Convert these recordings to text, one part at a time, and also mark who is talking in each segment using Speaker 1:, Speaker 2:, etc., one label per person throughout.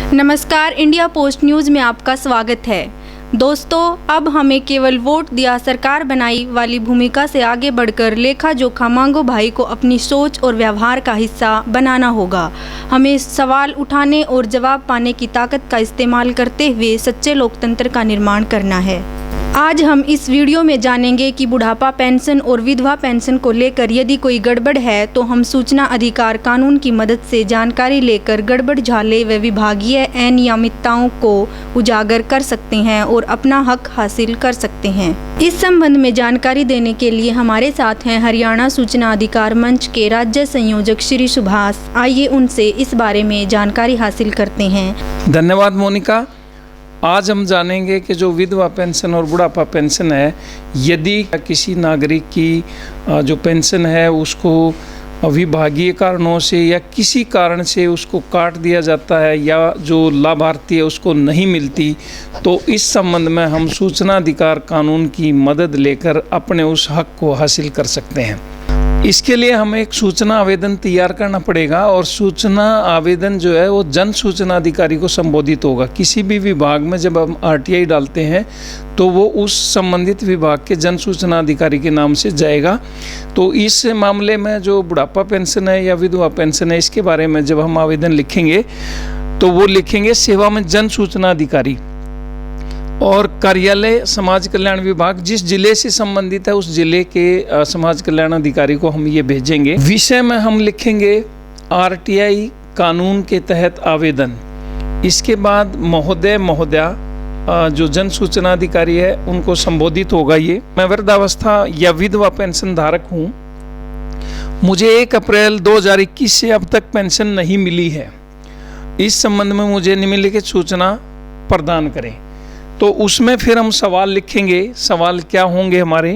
Speaker 1: नमस्कार, India post news में आपका स्वागत है। दोस्तों, अब हमें केवल वोट दिया सरकार बनाई वाली भूमिका से आगे बढ़कर लेखा जोखा मांगो भाई को अपनी सोच और व्यवहार का हिस्सा बनाना होगा। हमें सवाल उठाने और जवाब पाने की ताकत का इस्तेमाल करते हुए सच्चे लोकतंत्र का निर्माण करना है। आज हम इस वीडियो में जानेंगे कि बुढ़ापा पेंशन और विधवा पेंशन को लेकर यदि कोई गड़बड़ है तो हम सूचना अधिकार कानून की मदद से जानकारी लेकर गड़बड़ झाले व विभागीय अनियमितताओं को उजागर कर सकते हैं और अपना हक हासिल कर सकते हैं। इस संबंध में जानकारी देने के लिए हमारे साथ हैं हरियाणा सूचना अधिकार मंच के राज्य संयोजक श्री सुभाष। आइए उनसे इस बारे में जानकारी हासिल करते हैं।
Speaker 2: धन्यवाद मोनिका। आज हम जानेंगे कि जो विधवा पेंशन और बुढ़ापा पेंशन है, यदि किसी नागरिक की जो पेंशन है उसको विभागीय कारणों से या किसी कारण से उसको काट दिया जाता है या जो लाभार्थी है उसको नहीं मिलती, तो इस संबंध में हम सूचना अधिकार कानून की मदद लेकर अपने उस हक को हासिल कर सकते हैं। इसके लिए हमें एक सूचना आवेदन तैयार करना पड़ेगा और सूचना आवेदन जो है वो जन सूचना अधिकारी को संबोधित होगा। किसी भी विभाग में जब हम आरटीआई डालते हैं तो वो उस संबंधित विभाग के जन सूचना अधिकारी के नाम से जाएगा। तो इस मामले में जो बुढ़ापा पेंशन है या विधवा पेंशन है, इसके बारे में जब हम आवेदन लिखेंगे तो वो लिखेंगे सेवा में जन सूचना अधिकारी और कार्यालय समाज कल्याण विभाग, जिस जिले से संबंधित है उस जिले के समाज कल्याण अधिकारी को हम ये भेजेंगे। विषय में हम लिखेंगे आरटीआई कानून के तहत आवेदन। इसके बाद महोदय महोदया जो जन सूचना अधिकारी है उनको संबोधित होगा। ये मैं वृद्धावस्था या विधवा पेंशन धारक हूँ, मुझे 1 अप्रैल 2021 से अब तक पेंशन नहीं मिली है, इस संबंध में मुझे निम्नलिखित सूचना प्रदान करें। तो उसमें फिर हम सवाल लिखेंगे। सवाल क्या होंगे हमारे?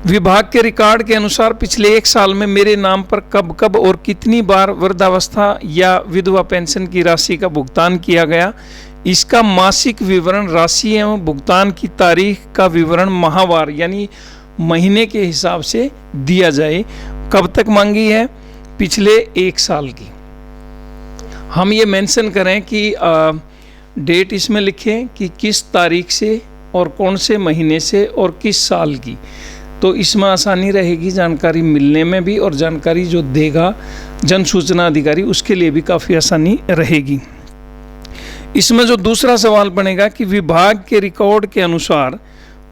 Speaker 2: विभाग के रिकॉर्ड के अनुसार पिछले 1 साल में मेरे नाम पर कब कब और कितनी बार वृद्धावस्था या विधवा पेंशन की राशि का भुगतान किया गया, इसका मासिक विवरण, राशि एवं भुगतान की तारीख का विवरण माहवार यानी महीने के हिसाब से दिया जाए। कब तक मांगी है? पिछले 1 साल की। हम ये मेंशन करें कि डेट इसमें लिखें कि किस तारीख से और कौन से महीने से और किस साल की। तो इसमें आसानी रहेगी जानकारी मिलने में भी, और जानकारी जो देगा जन सूचना अधिकारी उसके लिए भी काफ़ी आसानी रहेगी। इसमें जो दूसरा सवाल बनेगा कि विभाग के रिकॉर्ड के अनुसार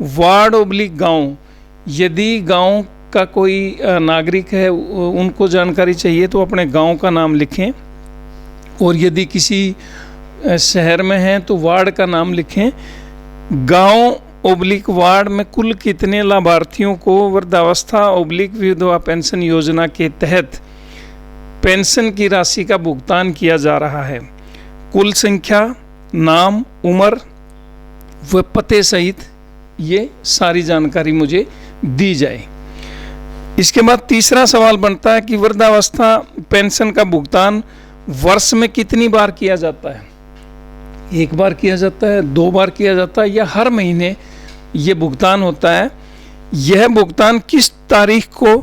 Speaker 2: वार्ड/गांव, यदि गांव का कोई नागरिक है उनको जानकारी चाहिए तो अपने गांव का नाम लिखें, और यदि किसी शहर में हैं तो वार्ड का नाम लिखें। गांव/वार्ड में कुल कितने लाभार्थियों को वृद्धावस्था/विधवा पेंशन योजना के तहत पेंशन की राशि का भुगतान किया जा रहा है, कुल संख्या, नाम, उम्र व पते सहित ये सारी जानकारी मुझे दी जाए। इसके बाद तीसरा सवाल बनता है कि वृद्धावस्था पेंशन का भुगतान वर्ष में कितनी बार किया जाता है? 1 बार किया जाता है, 2 बार किया जाता है या हर महीने ये भुगतान होता है? यह भुगतान किस तारीख को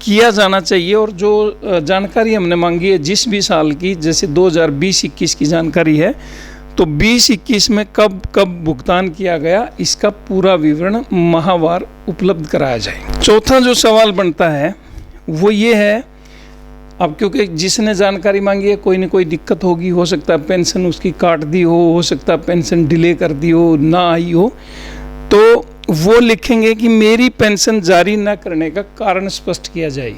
Speaker 2: किया जाना चाहिए? और जो जानकारी हमने मांगी है जिस भी साल की, जैसे 2020-21 की जानकारी है, तो 20-21 में कब कब भुगतान किया गया, इसका पूरा विवरण माहवार उपलब्ध कराया जाए। चौथा जो सवाल बनता है वो ये है, अब क्योंकि जिसने जानकारी मांगी है कोई न कोई दिक्कत होगी, हो सकता है पेंशन उसकी काट दी हो सकता है पेंशन डिले कर दी हो, ना आई हो, तो वो लिखेंगे कि मेरी पेंशन जारी न करने का कारण स्पष्ट किया जाए।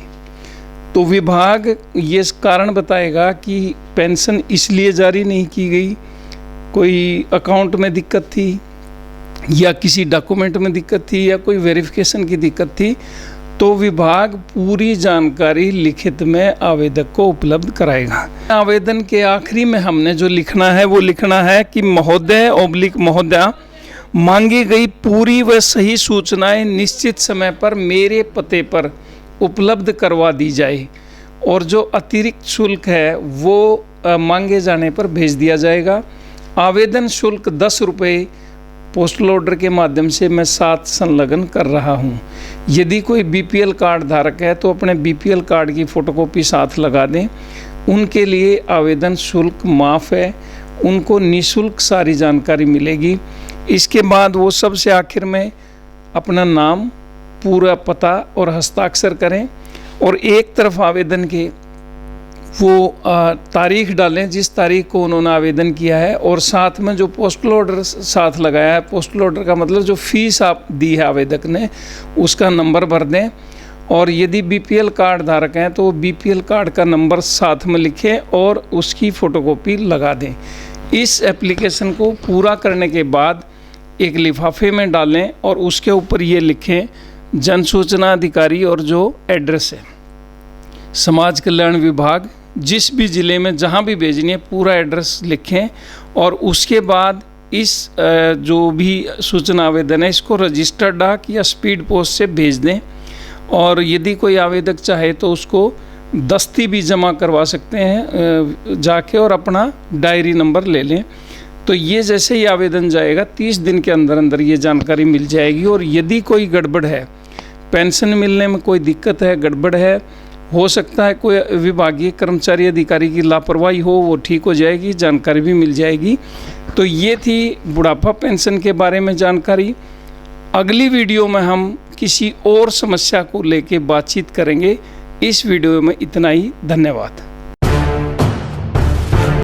Speaker 2: तो विभाग ये कारण बताएगा कि पेंशन इसलिए जारी नहीं की गई, कोई अकाउंट में दिक्कत थी या किसी डॉक्यूमेंट में दिक्कत थी या कोई वेरिफिकेशन की दिक्कत थी, तो विभाग पूरी जानकारी लिखित में आवेदक को उपलब्ध कराएगा। आवेदन के आखिरी में हमने जो लिखना है वो लिखना है कि महोदय/महोदया, मांगी गई पूरी व सही सूचनाएं निश्चित समय पर मेरे पते पर उपलब्ध करवा दी जाए, और जो अतिरिक्त शुल्क है वो मांगे जाने पर भेज दिया जाएगा। आवेदन शुल्क 10 रुपये पोस्टल ऑर्डर के माध्यम से मैं साथ संलग्न कर रहा हूं। यदि कोई बीपीएल कार्ड धारक है तो अपने बीपीएल कार्ड की फ़ोटोकॉपी साथ लगा दें। उनके लिए आवेदन शुल्क माफ़ है, उनको निःशुल्क सारी जानकारी मिलेगी। इसके बाद वो सबसे आखिर में अपना नाम, पूरा पता और हस्ताक्षर करें और एक तरफ आवेदन के वो तारीख डालें जिस तारीख को उन्होंने आवेदन किया है, और साथ में जो पोस्टल ऑर्डर साथ लगाया है, पोस्टल ऑर्डर का मतलब जो फीस आप दी है आवेदक ने, उसका नंबर भर दें। और यदि बीपीएल कार्ड धारक हैं तो बीपीएल कार्ड का नंबर साथ में लिखें और उसकी फ़ोटोकॉपी लगा दें। इस एप्लीकेशन को पूरा करने के बाद एक लिफाफे में डालें और उसके ऊपर ये लिखें जन सूचना अधिकारी और जो एड्रेस है समाज कल्याण विभाग, जिस भी ज़िले में जहाँ भी भेजनी है पूरा एड्रेस लिखें। और उसके बाद इस जो भी सूचना आवेदन है इसको रजिस्टर्ड डाक या स्पीड पोस्ट से भेज दें। और यदि कोई आवेदक चाहे तो उसको दस्ती भी जमा करवा सकते हैं जाके, और अपना डायरी नंबर ले लें। तो ये जैसे ही आवेदन जाएगा 30 दिन के अंदर अंदर ये जानकारी मिल जाएगी। और यदि कोई गड़बड़ है, पेंशन मिलने में कोई दिक्कत है, गड़बड़ है, हो सकता है कोई विभागीय कर्मचारी अधिकारी की लापरवाही हो, वो ठीक हो जाएगी, जानकारी भी मिल जाएगी। तो ये थी बुढ़ापा पेंशन के बारे में जानकारी। अगली वीडियो में हम किसी और समस्या को लेके बातचीत करेंगे। इस वीडियो में इतना ही। धन्यवाद।